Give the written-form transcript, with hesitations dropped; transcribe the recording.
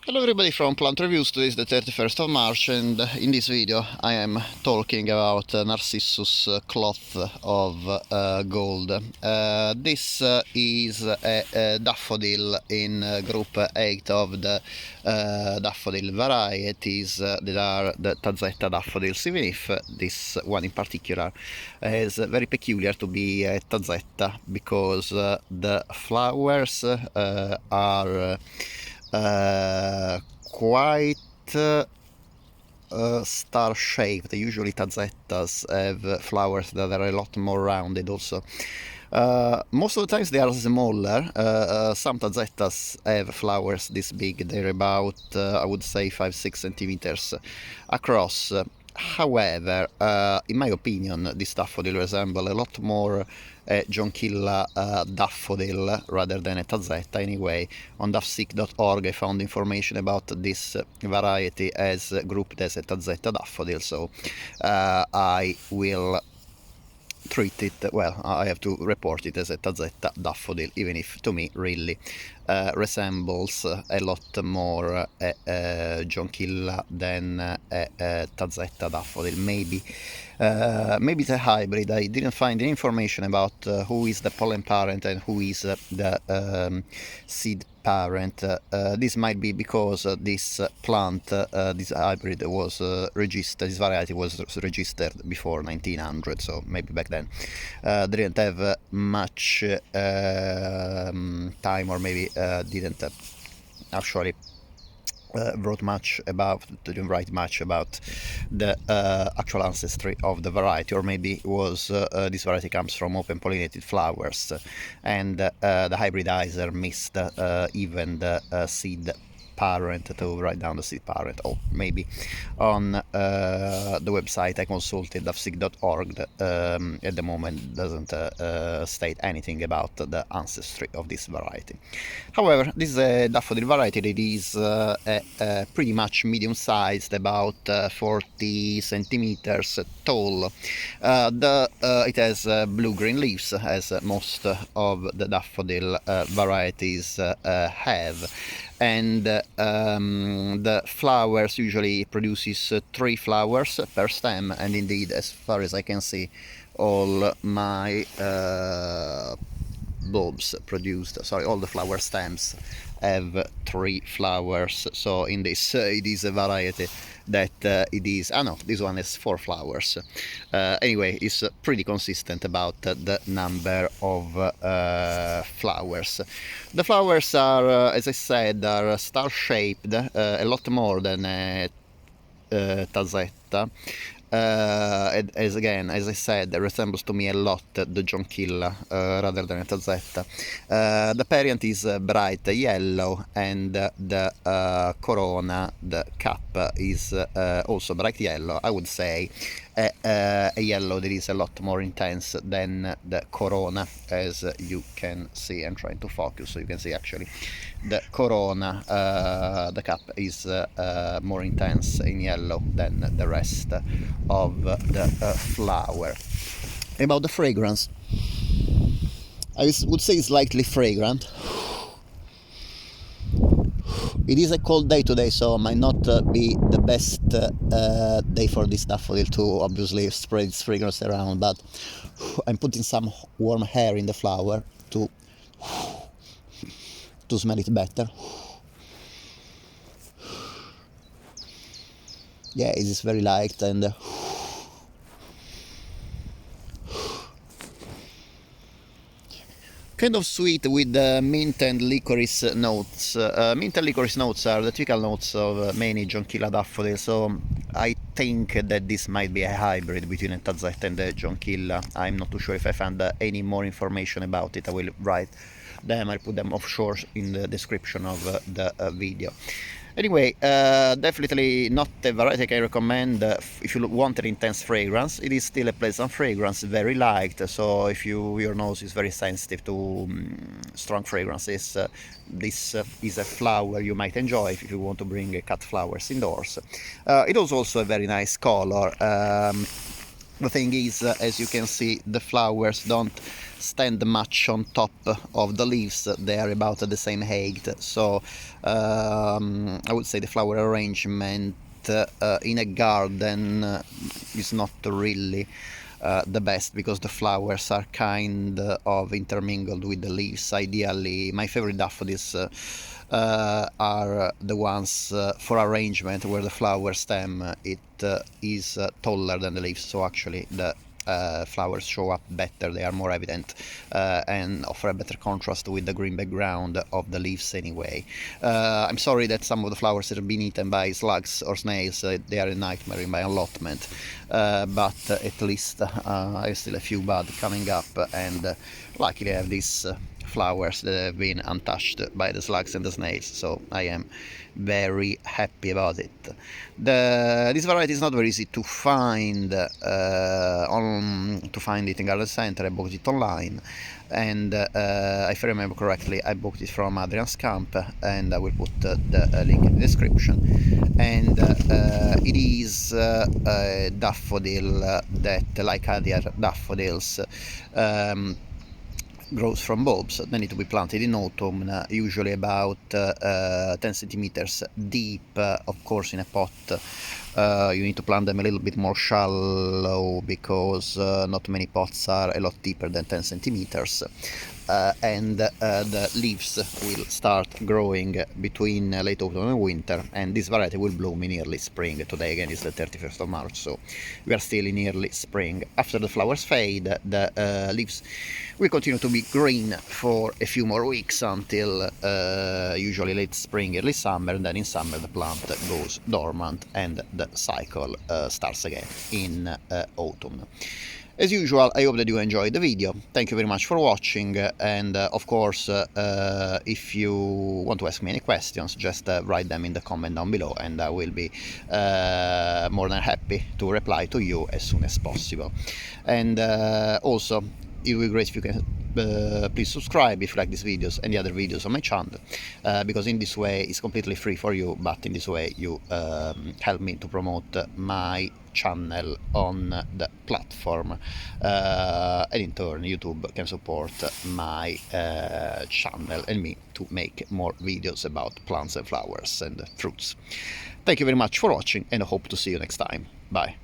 Hello everybody from Plant Reviews. Today is the 31st of March and in this video I am talking about Narcissus cloth of gold. This is a daffodil in group 8 of the daffodil varieties that are the Tazzetta daffodils, even if this one in particular is very peculiar to be a Tazzetta because the flowers are quite star-shaped. Usually Tazzettas have flowers that are a lot more rounded also. Most of the times they are smaller. Some Tazzettas have flowers this big. They're about, I would say, 5-6 centimeters across. However, in my opinion, this daffodil resembles a lot more a jonquilla daffodil rather than a tazzetta. Anyway, on daffsic.org I found information about this variety as grouped as a tazzetta daffodil, so I will treat it, well, I have to report it as a tazzetta daffodil, even if to me really resembles a lot more a jonquilla than a tazzetta daffodil. Maybe it's a hybrid. I didn't find any information about who is the pollen parent and who is the seed parent. This might be because this plant, this hybrid was registered, this variety was registered before 1900, so maybe back then they didn't have much time, or maybe didn't actually write much about the actual ancestry of the variety, or maybe it was this variety comes from open pollinated flowers and the hybridizer missed even the seed parent to write down the seed parent, or maybe on the website I consulted, daffsic.org, at the moment doesn't state anything about the ancestry of this variety. However, this is a daffodil variety that is pretty much medium-sized, about 40 centimeters tall. It has blue-green leaves, as most of the daffodil varieties have, and the flowers usually produces 3 flowers per stem, and indeed, as far as I can see, all my bulbs produced, sorry, all the flower stems have 3 flowers, so in this it is a variety that it is, no, this one has 4 flowers. Anyway, it's pretty consistent about the number of flowers. The flowers are, as I said, are star-shaped, a lot more than a tazzetta. As I said, it resembles to me a lot the jonquilla rather than a tazzetta. The parent is bright yellow, and the corona, the cap, is also bright yellow. I would say a yellow that is a lot more intense than the corona, as you can see. I'm trying to focus so you can see actually the corona, the cap is more intense in yellow than the rest of the flower. About the fragrance, I would say it's slightly fragrant. It is a cold day today, so might not be the best day for this daffodil to obviously spread its fragrance around, but I'm putting some warm air in the flower to smell it better. Yeah, it is very light and kind of sweet with mint and licorice notes. Mint and licorice notes are the typical notes of many jonquilla daffodils, so I think that this might be a hybrid between a tazzetta and a jonquilla. I'm not too sure. If I find any more information about it, I will write them. I'll put them offshore in the description of the video. Anyway, definitely not a variety I can recommend if you want an intense fragrance. It is still a pleasant fragrance, very light, so if your nose is very sensitive to strong fragrances, this is a flower you might enjoy if you want to bring cut flowers indoors. It was also a very nice color. The thing is, as you can see, the flowers don't stand much on top of the leaves. They are about the same height, so I would say the flower arrangement in a garden is not really the best, because the flowers are kind of intermingled with the leaves. Ideally, my favorite daffodils are the ones for arrangement where the flower stem is taller than the leaves, so actually the flowers show up better, they are more evident and offer a better contrast with the green background of the leaves anyway. I'm sorry that some of the flowers have been eaten by slugs or snails, they are a nightmare in my allotment, but at least I have still a few buds coming up, and luckily I have these flowers that have been untouched by the slugs and the snails, so I am very happy about it. This variety is not very easy to find it in garden center. I bought it online, and if I remember correctly, I bought it from Adrian's camp, and I will put the link in the description. And it is a daffodil that, like other daffodils, grows from bulbs. They need to be planted in autumn, usually about 10 centimeters deep, of course in a pot. You need to plant them a little bit more shallow, because not many pots are a lot deeper than 10 centimeters. And the leaves will start growing between late autumn and winter, and this variety will bloom in early spring. Today again is the 31st of March, so we are still in early spring. After the flowers fade, the leaves will continue to be green for a few more weeks until usually late spring, early summer, and then in summer the plant goes dormant and the cycle starts again in autumn. As usual, I hope that you enjoyed the video. Thank you very much for watching, and of course, if you want to ask me any questions, just write them in the comment down below, and I will be more than happy to reply to you as soon as possible. And also, it would be great if you can please subscribe if you like these videos and the other videos on my channel, because in this way it's completely free for you, but in this way you help me to promote my channel on the platform, and in turn YouTube can support my channel and me to make more videos about plants and flowers and fruits. Thank you very much for watching, and I hope to see you next time. Bye.